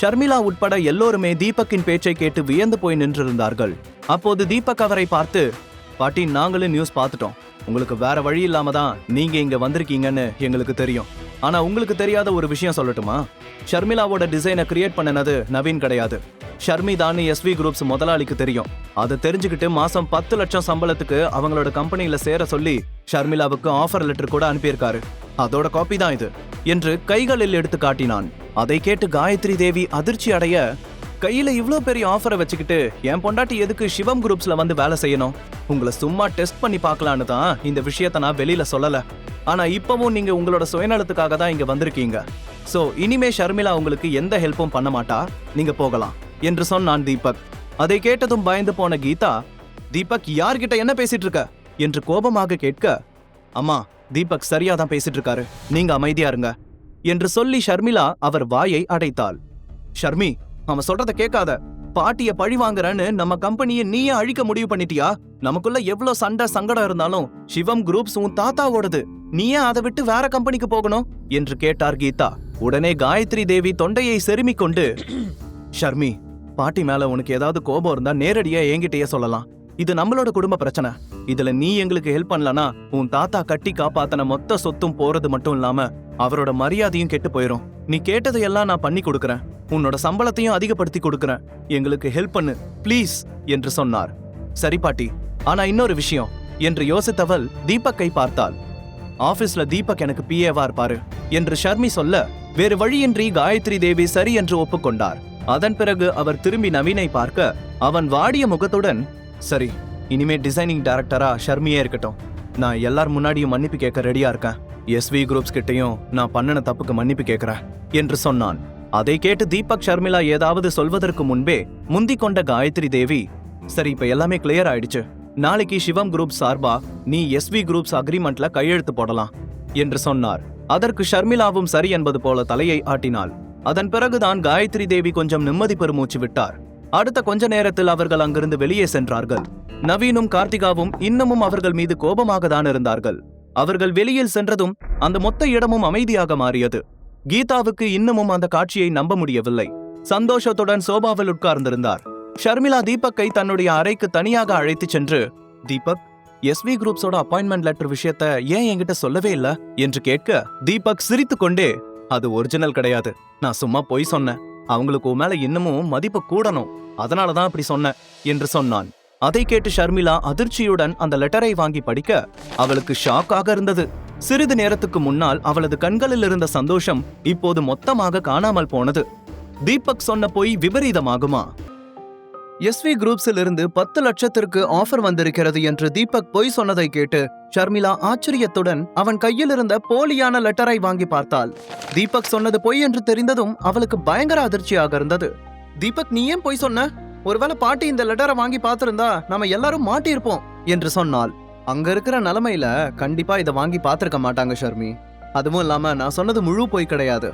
ஷர்மிளா உட்பட எல்லோருமே தீபக்கின் பேச்சை கேட்டு வியந்து போய் நின்றிருந்தார்கள். அப்போது தீபக் அவரை பார்த்து, பாட்டி, நாங்களும் நியூஸ் பார்த்துட்டோம். உங்களுக்கு வேற வழி இல்லாம தான் நீங்க இங்க வந்திருக்கீங்கன்னு எங்களுக்கு தெரியும். ஆனா உங்களுக்கு தெரியாத ஒரு விஷயம் சொல்லட்டுமா? ஷர்மிளாவோட டிசைனை கிரியேட் பண்ணனது நவீன் கிடையாது, ஷர்மி தான் எஸ்வி குரூப்ஸ் முதலாளிக்கு தெரியும். அதை தெரிஞ்சுக்கிட்டு மாசம் 10 லட்சம் சம்பளத்துக்கு அவங்களோட கம்பெனியில சேர சொல்லி ஷர்மிளாவுக்கு ஆஃபர் லெட்டர் கூட அனுப்பியிருக்காரு. அதோட காப்பி தான் இது என்று கைகளில் எடுத்து காட்டினான். அதை கேட்டு காயத்ரி தேவி அதிர்ச்சி அடைய, கையில இவ்ளோ பெரிய ஆஃபரை வச்சுக்கிட்டு என் பொண்டாட்டி எதுக்கு சிவம் குரூப்ஸ்ல வந்து வேலை செய்யணும்? உங்களை சும்மா டெஸ்ட் பண்ணி பார்க்கலான்னு தான் இந்த விஷயத்த நான் வெளியில சொல்லல. ஆனா இப்பவும் நீங்க உங்களோட சுயநலத்துக்காக தான் இங்க வந்திருக்கீங்க. சோ இனிமே ஷர்மிளா உங்களுக்கு எந்த ஹெல்ப்பும் பண்ண மாட்டா, நீங்க போகலாம் என்று சொன்னான் தீபக். அதை கேட்டதும் பயந்து போன கீதா, தீபக் யார்கிட்ட என்ன பேசிட்டு இருக்க என்று கோபமாக கேட்க, அம்மா, தீபக் சரியா தான் பேசிட்டு இருக்காரு, நீங்க அமைதியா இருங்க என்று சொல்லி ஷர்மிளா அவர் வாயை அடைத்தாள். ஷர்மி, அவன் சொல்றத கேட்காத. பாட்டிய பழி வாங்குறன்னு நம்ம கம்பெனியை நீயே அழிக்க முடிவு பண்ணிட்டியா? நமக்குள்ள எவ்வளவு சண்டை சங்கடம் இருந்தாலும் சிவம் குரூப்ஸ் உன் தாத்தாவோடது, நீயே அதை விட்டு வேற கம்பெனிக்கு போகணும் என்று கேட்டார் கீதா. உடனே காயத்ரி தேவி தொண்டையை செருமிக் கொண்டு, ஷர்மி, பாட்டி மேல உனக்கு ஏதாவது கோபம் இருந்தா நேரடியா என்கிட்டயே சொல்லலாம். இது நம்மளோட குடும்ப பிரச்சனை. இதுல நீ எங்களுக்கு ஹெல்ப் பண்ணலனா உன் தாத்தா கட்டி காப்பாத்தன மொத்த சொத்தும் போறது மட்டும் இல்லாம அவரோட மரியாதையும் கெட்டு போயிரும். நீ கேட்டதையெல்லாம் நான் பண்ணி கொடுக்கறேன், உன்னோட சம்பளத்தையும் அதிகப்படுத்தி கொடுக்கறேன், எங்களுக்கு ஹெல்ப் பண்ணு ப்ளீஸ் என்று சொன்னார். சரி பாட்டி, ஆனா இன்னொரு விஷயம் என்று யோசித்தவள் தீபக்கை பார்த்தாள். ஆபீஸ்ல தீபக் எனக்கு பிஏவா இருப்பாரு என்று ஷர்மி சொல்ல, வேறு வழியின்றி காயத்ரி தேவி சரி என்று ஒப்புக்கொண்டார். அதன் பிறகு அவர் திரும்பி நவீனை பார்க்க, அவன் வாடிய முகத்துடன், சரி, இனிமே டிசைனிங் டைரக்டரா ஷர்மியே இருக்கட்டும். நான் எல்லார் முன்னாடியும் மன்னிப்பு கேட்க ரெடியா இருக்கேன். எஸ்வி குரூப்ஸ் கிட்டையும் நான் பண்ணின தப்புக்கு மன்னிப்பு கேட்கிறேன் என்று சொன்னான். அதை கேட்டு தீபக் ஷர்மிளா ஏதாவது சொல்வதற்கு முன்பே முந்திக் கொண்ட காயத்ரி தேவி, சரி, இப்ப எல்லாமே கிளியர் ஆயிடுச்சு. நாளைக்கு சிவம் குரூப் சார்பா நீ எஸ்வி குரூப்ஸ் அக்ரிமெண்ட்ல கையெழுத்து போடலாம் என்று சொன்னார். அதற்கு ஷர்மிளாவும் சரி என்பது போல தலையை ஆட்டினாள். அதன் பிறகுதான் காயத்ரி தேவி கொஞ்சம் நிம்மதி பெருமூச்சு விட்டார். அடுத்த கொஞ்ச நேரத்தில் அவர்கள் அங்கிருந்து வெளியே சென்றார்கள். நவீனும் கார்த்திகாவும் இன்னமும் அவர்கள் மீது கோபமாக தான் இருந்தார்கள். அவர்கள் வெளியில் சென்றதும் அந்த மொத்த இடமும் அமைதியாக மாறியது. கீதாவுக்கு இன்னமும் அந்த காட்சியை நம்ப முடியவில்லை. சந்தோஷத்துடன் சோபாவில் உட்கார்ந்திருந்தார். ஷர்மிளா தீபக்கை தன்னுடைய அறைக்கு தனியாக அழைத்து சென்று, தீபக், எஸ்வி குரூப்ஸோட அப்பாயின்மெண்ட் லெட்டர் விஷயத்த ஏன் என்கிட்ட சொல்லவே இல்ல என்று கேட்க, தீபக் சிரித்து கொண்டே, அது ஒரிஜினல் கிடையாது, நான் சும்மா பொய் சொன்னேன். அவங்களுக்கு உன் மேல இன்னமும் மதிப்பு கூடணும், அதனாலதான் அப்படி சொன்னேன் என்று சொன்னான். அதை கேட்டு ஷர்மிளா அதிர்ச்சியுடன் அந்த லெட்டரை வாங்கி படிக்க அவளுக்கு ஷாக்காக இருந்தது. சிறிது நேரத்துக்கு முன்னால் அவளது கண்களில் இருந்த சந்தோஷம் இப்போது மொத்தமாக காணாமல் போனது. தீபக் சொன்ன பொய் விபரீதமாகுமா? எஸ்வி குரூப்ஸில் இருந்து 10 லட்சத்திற்கு ஆஃபர் வந்திருக்கிறது என்று தீபக் பொய் சொன்னதை கேட்டு ஷர்மிளா ஆச்சரியத்துடன் அவன் கையில் இருந்த போலியான லெட்டரை வாங்கி பார்த்தாள். தீபக் சொன்னது பொய் என்று தெரிந்ததும் அவளுக்கு பயங்கர அதிர்ச்சியாக இருந்தது. தீபக், நீ ஏன் பொய் சொன்ன? ஒருவேளை பாட்டி இந்த லெட்டரை வாங்கி பார்த்திருந்தா நாம எல்லாரும் மாட்டியிருப்போம் என்று சொன்னாள். அங்க இருக்கிற நிலைமையில கண்டிப்பா இதை வாங்கி பார்த்திருக்க மாட்டாங்க ஷர்மி. அதுவும் இல்லாம நான் சொன்னது முழு பொய் கிடையாது.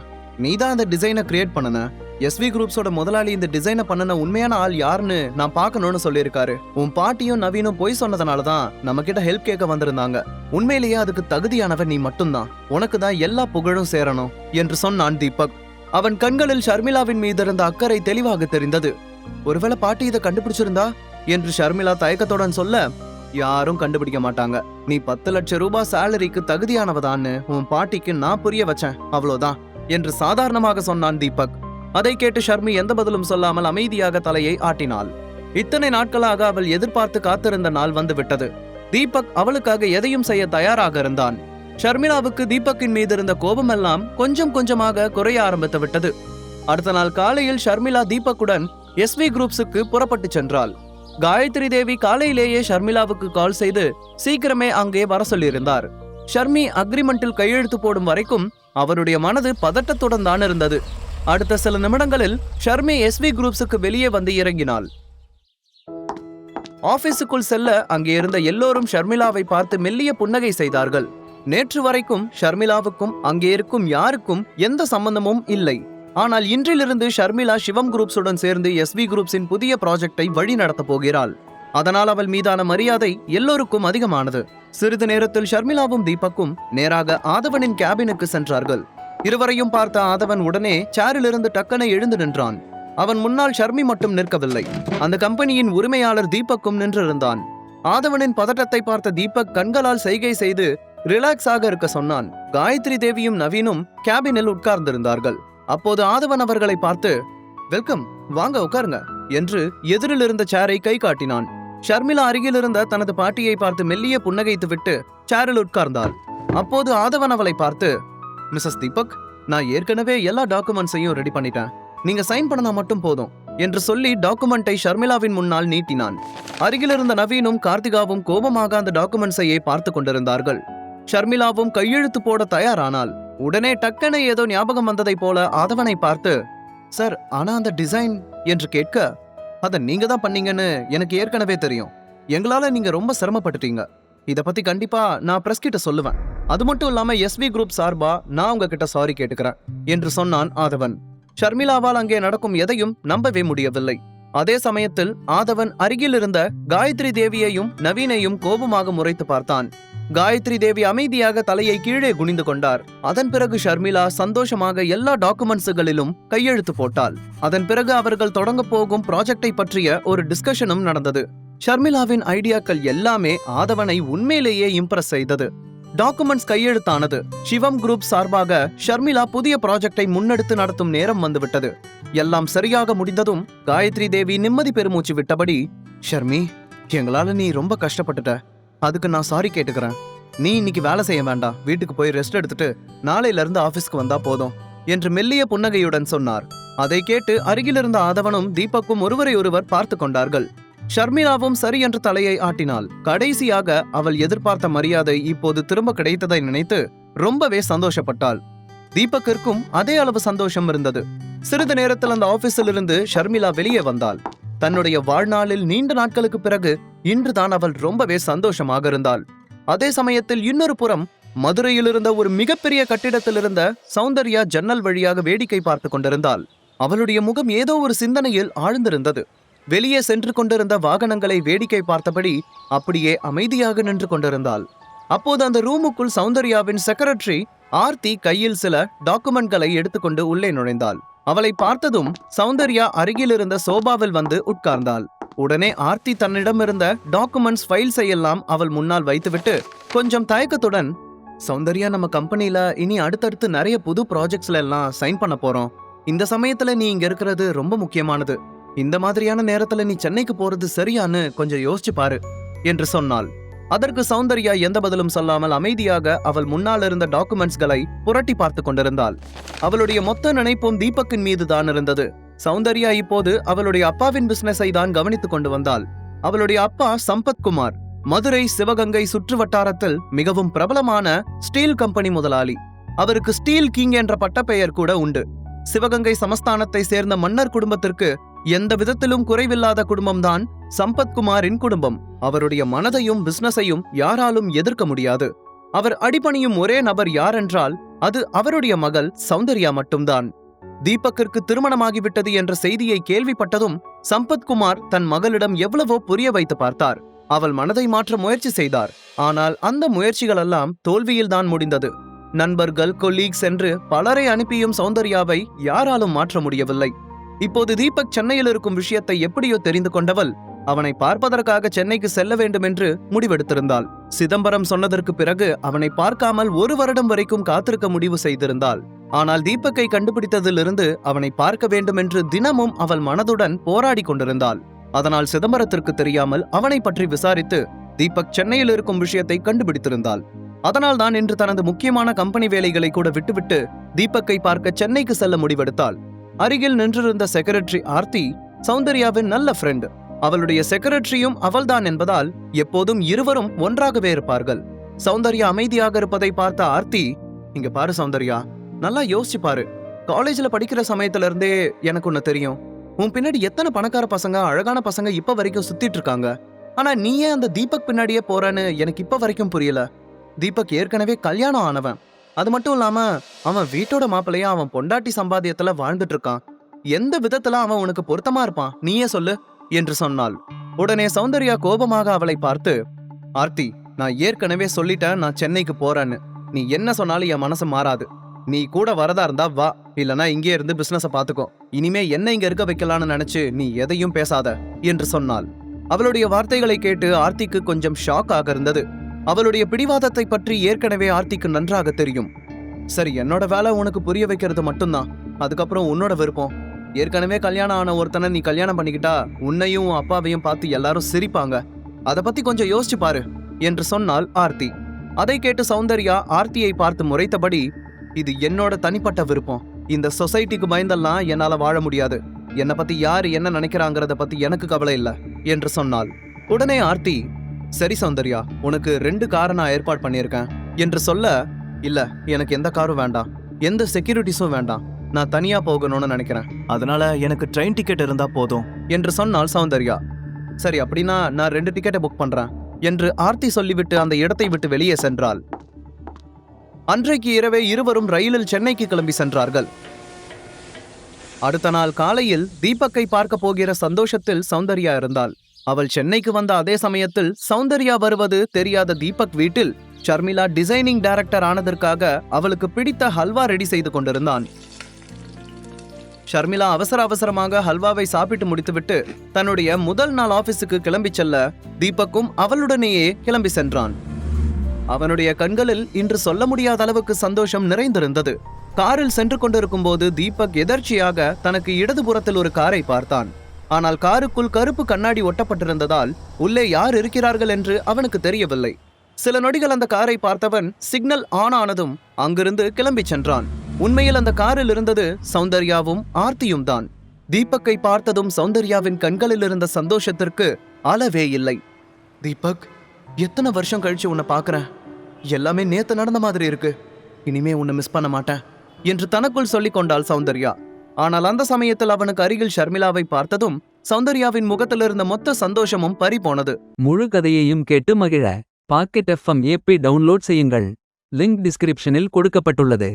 நீதான் இந்த டிசைனை கிரியேட் பண்ணன. எஸ்வி குரூப்ஸோட முதலாளி இந்த டிசைனை பண்ணன உண்மையான ஆள் யாருன்னு நான் பார்க்கணும்னு சொல்லியிருக்காரு. உன் பாட்டியும் நவீனும் பொய் சொன்னதுனாலதான் நம்ம கிட்ட ஹெல்ப் கேட்க வந்திருந்தாங்க. உண்மையிலேயே அதுக்கு தகுதியானவன் நீ மட்டும்தான். உனக்கு தான் எல்லா புகழும் சேரணும் என்று சொன்னான் தீபக். அவன் கண்களில் ஷர்மிளாவின் மீது இருந்த அக்கறை தெளிவாக தெரிந்தது. ஒருவேளை பாட்டி இதை கண்டுபிடிச்சிருந்தா என்று ஷர்மிளா தயக்கத்துடன் சொல்ல, யாரும் கண்டுபிடிக்க மாட்டாங்க. நீ 10 லட்சம் ரூபாய் சேலரிக்கு தகுதியானவதான்னு உன் பாட்டிக்கு நான் புரிய வச்சேன், அவ்வளவுதான் என்று சாதாரணமாக சொன்னான் தீபக். அதை கேட்டு ஷர்மி எந்த பதிலும் சொல்லாமல் அமைதியாக தலையை ஆட்டினாள். இத்தனை நாட்களாக அவள் எதிர்பார்த்து காத்திருந்த நாள் வந்து விட்டது. தீபக் அவளுக்காக எதையும் செய்ய தயாராக இருந்தான். ஷர்மிளாவுக்கு தீபக்கின் மீது இருந்த கோபமெல்லாம் கொஞ்சம் கொஞ்சமாக குறைய ஆரம்பித்து விட்டது. அடுத்த நாள் காலையில் ஷர்மிளா தீபக்குடன் எஸ்வி குரூப்ஸுக்கு புறப்பட்டு சென்றாள். காயத்ரி தேவி காலையிலேயே ஷர்மிளாவுக்கு கால் செய்து சீக்கிரமே அங்கே வர சொல்லியிருந்தார். ஷர்மி அக்ரிமெண்டில் கையெழுத்து போடும் வரைக்கும் அவருடைய மனது பதட்டத்துடன் தான் இருந்தது. அடுத்த சில நிமிடங்களில் ஷர்மி எஸ்வி குரூப்ஸுக்கு வெளியே வந்து இறங்கினாள். ஆபீஸுக்குள் செல்ல அங்கே இருந்த எல்லோரும் ஷர்மிளாவை பார்த்து மெல்லிய புன்னகை செய்தார்கள். நேற்று வரைக்கும் ஷர்மிளாவுக்கும் அங்கே இருக்கும் யாருக்கும் எந்த சம்பந்தமும் இல்லை. ஆனால் இன்றிலிருந்து ஷர்மிளா சிவம் குரூப்ஸுடன் சேர்ந்து எஸ்வி குரூப்ஸின் புதிய ப்ராஜெக்டை வழி நடத்த போகிறாள். அதனால் அவள் மீதான மரியாதை எல்லோருக்கும் அதிகமானது. சிறிது நேரத்தில் ஷர்மிளாவும் தீபக்கும் நேராக ஆதவனின் கேபினுக்கு சென்றார்கள். இருவரையும் பார்த்த ஆதவன் உடனே சேரிலிருந்து டக்கென எழுந்து நின்றான். அவன் முன்னால் ஷர்மி மட்டும் நிற்கவில்லை, அந்த கம்பெனியின் உரிமையாளர் தீபக்கும் நின்றிருந்தான். ஆதவனின் பதட்டத்தை பார்த்த தீபக் கண்களால் செய்கை செய்து ரிலாக்ஸாக இருக்க சொன்னான். காயத்ரி தேவியும் நவீனும் கேபினில் உட்கார்ந்திருந்தார்கள். அப்போது ஆதவன் அவர்களை பார்த்து, வெல்கம், வாங்க உட்காருங்க என்று எதிரில் இருந்த சேரை கை காட்டினான். ஷர்மிளா அருகில் இருந்த தனது பாட்டியை பார்த்து மெல்லிய புன்னகைத்துவிட்டு சேரில் உட்கார்ந்தாள். அப்போது ஆதவன் அவளை பார்த்து, மிஸ்ஸஸ் தீபக், நான் ஏற்கனவே எல்லா டாக்குமெண்ட்ஸையும் ரெடி பண்ணிட்டேன், நீங்க சைன் பண்ணா மட்டும் போதும் என்று சொல்லி டாக்குமெண்டை ஷர்மிளாவின் முன்னால் நீட்டினான். அருகில் இருந்த நவீனும் கார்த்திகாவும் கோபமாக அந்த டாக்குமெண்ட்ஸையே பார்த்து கொண்டிருந்தார்கள். ஷர்மிளாவும் கையெழுத்து போட தயாரானால் உடனே டக்கென ஏதோ ஞாபகம் வந்ததை போல ஆதவனை பார்த்து, சார், ஆனா அந்த டிசைன் என்று கேட்க, அதை நீங்க தான் பண்ணீங்கன்னு எனக்கு ஏற்கனவே தெரியும், எங்களால நீங்க ரொம்ப சிரமப்பட்டுட்டீங்க, இதை பத்தி கண்டிப்பா நான் பிரஸ் கிட்ட சொல்லுவேன், அது மட்டும் இல்லாம எஸ்வி குரூப் சார்பா நான் உங்ககிட்ட சாரி கேட்டுக்கிறேன் என்று சொன்னான் ஆதவன். ஷர்மிளாவால் அங்கே நடக்கும் எதையும் நம்பவே முடியவில்லை. அதே சமயத்தில் ஆதவன் அருகில் இருந்த காயத்ரி தேவியையும் நவீனையும் கோபமாக முறைத்து பார்த்தான். காயத்ரி தேவி அமைதியாக தலையை கீழே குனிந்து கொண்டார். அதன் பிறகு ஷர்மிளா சந்தோஷமாக எல்லா டாக்குமெண்ட்ஸுகளிலும் கையெழுத்து போட்டாள். அதன் பிறகு அவர்கள் தொடங்க போகும் ப்ராஜெக்டை பற்றிய ஒரு டிஸ்கஷனும் நடந்தது. ஷர்மிளாவின் ஐடியாக்கள் எல்லாமே ஆதவனை உண்மையிலேயே இம்ப்ரெஸ் செய்தது. டாக்குமெண்ட்ஸ் கையெழுத்தானது. சிவம் குரூப் சார்பாக ஷர்மிளா புதிய ப்ராஜெக்டை முன்னெடுத்து நடத்தும் நேரம் வந்துவிட்டது. எல்லாம் சரியாக முடிந்ததும் காயத்ரி தேவி நிம்மதி பெருமூச்சு விட்டபடி, ஷர்மி, எங்களால நீ ரொம்ப கஷ்டப்பட்டுட்ட, அதுக்கு நான் சாரி கேட்டுக்கிறேன். நீ இன்னைக்கு வேலை செய்ய வேண்டாம், வீட்டுக்கு போய் ரெஸ்ட் எடுத்துட்டு நாளையில இருந்து ஆபீஸ்க்கு வந்தா போதும் என்று மெல்லிய புன்னகையுடன் சொன்னார். அதை கேட்டு அருகிலிருந்த ஆதவனும் தீபக்கும் ஒருவரை ஒருவர் பார்த்து கொண்டார்கள். ஷர்மிளாவும் சரி என்று தலையை ஆட்டினாள். கடைசியாக அவள் எதிர்பார்த்த மரியாதை இப்போது திரும்ப கிடைத்ததை நினைத்து ரொம்பவே சந்தோஷப்பட்டாள். தீபக்கிற்கும் அதே அளவு சந்தோஷம் இருந்தது. சிறிது நேரத்தில் அந்த ஆபீஸில் இருந்து ஷர்மிளா வெளியே வந்தாள். தன்னுடைய வாழ்நாளில் நீண்ட நாட்களுக்கு பிறகு இன்றுதான் அவள் ரொம்பவே சந்தோஷமாக இருந்தாள். அதே சமயத்தில் இன்னொரு புறம் மதுரையில் இருந்த ஒரு மிகப்பெரிய கட்டிடத்தில் இருந்த சௌந்தர்யா ஜன்னல் வழியாக வேடிக்கை பார்த்து கொண்டிருந்தாள். அவளுடைய முகம் ஏதோ ஒரு சிந்தனையில் ஆழ்ந்திருந்தது. வெளியே சென்று கொண்டிருந்த வாகனங்களை வேடிக்கை பார்த்தபடி அப்படியே அமைதியாக நின்று கொண்டிருந்தாள். அப்போது அந்த ரூமுக்குள் சௌந்தர்யாவின் செக்ரட்டரி ஆர்த்தி கையில் சில டாக்குமெண்ட்களை எடுத்துக்கொண்டு உள்ளே நுழைந்தாள். அவளை பார்த்ததும் சௌந்தர்யா அருகில் இருந்த சோபாவில் வந்து உட்கார்ந்தாள். உடனே ஆர்த்தி தன்னிடமிருந்த டாக்குமெண்ட்ஸ் ஃபைல்ஸை எல்லாம் அவள் முன்னால் வைத்துவிட்டு கொஞ்சம் தயக்கத்துடன், சௌந்தர்யா, நம்ம கம்பெனில இனி அடுத்தடுத்து நிறைய புது ப்ராஜெக்ட்ஸ்ல எல்லாம் சைன் பண்ண போறோம். இந்த சமயத்துல நீ இங்க இருக்கிறது ரொம்ப முக்கியமானது. இந்த மாதிரியான நேரத்துல நீ சென்னைக்கு போறது சரியான்னு கொஞ்சம் யோசிச்சு பாரு என்று சொன்னாள். அதற்கு சௌந்தர்யா எந்த பதிலும் சொல்லாமல் அமைதியாக அவள் முன்னால் இருந்த டாக்குமெண்ட்ஸ்களை புரட்டி பார்த்து கொண்டிருந்தாள். அவளுடைய மொத்த நினைப்பும் தீபக்கின் மீது தான் இருந்தது. சௌந்தர்யா இப்போது அவளுடைய அப்பாவின் பிசினஸை தான் கவனித்துக் கொண்டு வந்தாள். அவளுடைய அப்பா சம்பத்குமார் மதுரை சிவகங்கை சுற்று வட்டாரத்தில் மிகவும் பிரபலமான ஸ்டீல் கம்பெனி முதலாளி. அவருக்கு ஸ்டீல் கிங் என்ற பட்டப்பெயர் கூட உண்டு. சிவகங்கை சமஸ்தானத்தை சேர்ந்த மன்னர் குடும்பத்திற்கு எந்த விதத்திலும் குறைவில்லாத குடும்பம்தான் சம்பத்குமாரின் குடும்பம். அவருடைய மனதையும் பிசினஸையும் யாராலும் எதிர்க்க முடியாது. அவர் அடிபணியும் ஒரே நபர் யாரென்றால் அது அவருடைய மகள் சௌந்தர்யா மட்டும்தான். தீபக்கிற்கு திருமணமாகிவிட்டது என்ற செய்தியை கேள்விப்பட்டதும் சம்பத்குமார் தன் மகளிடம் எவ்வளவோ புரிய வைத்து பார்த்தார். அவள் மனதை மாற்ற முயற்சி செய்தார். ஆனால் அந்த முயற்சிகளெல்லாம் தோல்வியில்தான் முடிந்தது. நண்பர்கள், கொலீக்ஸ் என்று பலரை அனுப்பியும் சௌந்தர்யாவை யாராலும் மாற்ற முடியவில்லை. இப்போது தீபக் சென்னையில் இருக்கும் விஷயத்தை எப்படியோ தெரிந்து கொண்டவள் அவனை பார்ப்பதற்காக சென்னைக்கு செல்ல வேண்டும் என்று முடிவெடுத்திருந்தாள். சிதம்பரம் சொன்னதற்கு பிறகு அவனை பார்க்காமல் 1 வருடம் வரைக்கும் காத்திருக்க முடிவு செய்திருந்தாள். ஆனால் தீபக்கை கண்டுபிடித்ததிலிருந்து அவனை பார்க்க வேண்டும் என்று தினமும் அவள் மனதுடன் போராடி கொண்டிருந்தாள். அதனால் சிதம்பரத்திற்கு தெரியாமல் அவனை பற்றி விசாரித்து தீபக் சென்னையில் இருக்கும் விஷயத்தை கண்டுபிடித்திருந்தாள். அதனால் தான் இன்று தனது முக்கியமான கம்பெனி வேலைகளை கூட விட்டுவிட்டு தீபக்கை பார்க்க சென்னைக்கு செல்ல முடிவெடுத்தாள். அருகில் நின்றிருந்த செக்ரட்டரி ஆர்த்தி சௌந்தர்யாவின் நல்ல ஃப்ரெண்ட். அவளுடைய செக்ரட்டரியும் அவள்தான் என்பதால் எப்போதும் இருவரும் ஒன்றாகவே இருப்பார்கள். சௌந்தர்யா அமைதியாக இருப்பதை பார்த்த ஆர்த்தி, இங்க பாரு சௌந்தர்யா, நல்லா யோசிச்சு பாரு. காலேஜ்ல படிக்கிற சமயத்துல இருந்தே எனக்கு ஒண்ணு தெரியும். உன் பின்னாடி எத்தனை பணக்கார பசங்க, அழகான பசங்க இப்ப வரைக்கும் சுத்திட்டு இருக்காங்க. ஆனா நீ ஏன் அந்த தீபக் பின்னாடியே போறன்னு எனக்கு இப்ப வரைக்கும் புரியல. தீபக் ஏற்கனவே கல்யாணம் ஆனவன். அது மட்டும் இல்லாம அவன் வீட்டோட மாப்பிள்ளையா அவன் பொண்டாட்டி சம்பாத்தியத்துல வாழ்ந்துட்டு இருக்கான். எந்த விதத்துல அவன் உனக்கு பொருத்தமா இருப்பான், நீயே சொல்லு என்று சொன்னாள். உடனே சௌந்தர்யா கோபமாக அவளை பார்த்து, ஆர்த்தி, நான் ஏற்கனவே சொல்லிட்டேன் நான் சென்னைக்கு போறேன்னு. நீ என்ன சொன்னாலும் என் மனசு மாறாது. நீ கூட வரதா இருந்தா வா, இல்லனா இங்கே இருந்து பிசினஸ பாத்துக்கோ. இனிமே என்ன இங்க இருக்க வைக்கலான்னு நினைச்சு நீ எதையும் பேசாத என்று சொன்னாள். அவளுடைய வார்த்தைகளை கேட்டு ஆர்த்திக்கு கொஞ்சம் ஷாக் ஆக இருந்தது. அவளுடைய பிடிவாதத்தை பற்றி ஏற்கனவே ஆர்த்திக்கு நன்றாக தெரியும். சரி, என்னோட வேலை உனக்கு புரிய வைக்கிறது மட்டும்தான். அதுக்கப்புறம் உன்னோட விருப்பம். ஏற்கனவே கல்யாணம் ஆன ஒருத்தனை நீ கல்யாணம் பண்ணிக்கிட்டா உன்னையும் உன் அப்பாவையும் பார்த்து எல்லாரும் சிரிப்பாங்க. அதை பத்தி கொஞ்சம் யோசிச்சு பாரு என்று சொன்னாள் ஆர்த்தி. அதை கேட்டு சௌந்தர்யா ஆர்த்தியை பார்த்து முறைத்தபடி, இது என்னோட தனிப்பட்ட விருப்பம். இந்த சொசைட்டிக்கு பயந்தெல்லாம் என்னால வாழ முடியாது. என்னை பத்தி யாரு என்ன நினைக்கிறாங்கிறத பத்தி எனக்கு கவலை இல்ல என்று சொன்னாள். உடனே ஆர்த்தி, சரி சௌந்தர்யா, உனக்கு 2 காரை நான் ஏற்பாடு பண்ணியிருக்கேன் என்று சொல்ல, இல்ல எனக்கு எந்த காரும் வேண்டாம், எந்த செக்யூரிட்டிஸும் வேண்டாம், நான் தனியா போகணும்னு நினைக்கிறேன். அதனால எனக்கு ட்ரெயின் டிக்கெட் இருந்தா போதும் என்று சொன்னாள் சௌந்தர்யா. சரி, அப்படின்னா நான் 2 டிக்கெட்டை புக் பண்றேன் என்று ஆர்த்தி சொல்லிவிட்டு அந்த இடத்தை விட்டு வெளியே சென்றாள். அன்றைக்கு இரவே இருவரும் ரயிலில் சென்னைக்கு கிளம்பி சென்றார்கள். அடுத்த நாள் காலையில் தீபக்கை பார்க்க போகிற சந்தோஷத்தில் சௌந்தர்யா இருந்தாள். அவள் சென்னைக்கு வந்த அதே சமயத்தில் சௌந்தர்யா வருவது தெரியாத தீபக் வீட்டில் ஷர்மிளா டிசைனிங் டைரக்டர் ஆனதற்காக அவளுக்கு பிடித்த ஹல்வா ரெடி செய்து கொண்டிருந்தான். ஷர்மிளா அவசரமாக ஹல்வாவை சாப்பிட்டு முடித்துவிட்டு தன்னுடைய முதல் நாள் ஆபீஸுக்கு கிளம்பி செல்ல தீபக்கும் அவளுடனேயே கிளம்பி சென்றான். அவனுடைய கண்களில் இன்று சொல்ல முடியாத அளவுக்கு சந்தோஷம் நிறைந்திருந்தது. காரில் சென்று கொண்டிருக்கும் போது தீபக் எதர்ச்சியாக தனக்கு இடதுபுறத்தில் ஒரு காரை பார்த்தான். ஆனால் காருக்குள் கருப்பு கண்ணாடி ஒட்டப்பட்டிருந்ததால் உள்ளே யார் இருக்கிறார்கள் என்று அவனுக்கு தெரியவில்லை. சில நொடிகள் அந்த காரை பார்த்தவன் சிக்னல் ஆன் ஆனதும் அங்கிருந்து கிளம்பி சென்றான். உண்மையில் அந்த காரில் இருந்தது சௌந்தர்யாவும் ஆர்த்தியும் தான். தீபக்கை பார்த்ததும் சௌந்தர்யாவின் கண்களில் இருந்த சந்தோஷத்திற்கு அளவே இல்லை. தீபக், எத்தனை வருஷம் கழிச்சு உன்னை பார்க்கறேன். எல்லாமே நேத்து நடந்த மாதிரி இருக்கு. இனிமே உன்னை மிஸ் பண்ண மாட்டேன் என்று தனக்குள் சொல்லிக் கொண்டாள் சௌந்தர்யா. ஆனால் அந்த சமயத்தில் அவனுக்கு அருகில் ஷர்மிளாவை பார்த்ததும் சௌந்தர்யாவின் முகத்தில் இருந்த மொத்த சந்தோஷமும் பறி போனது. முழு கதையையும் கேட்டு மகிழ பாக்கெட் FM ஆப்பை டவுன்லோட் செய்யுங்கள். லிங்க் டிஸ்கிரிப்ஷனில் கொடுக்கப்பட்டுள்ளது.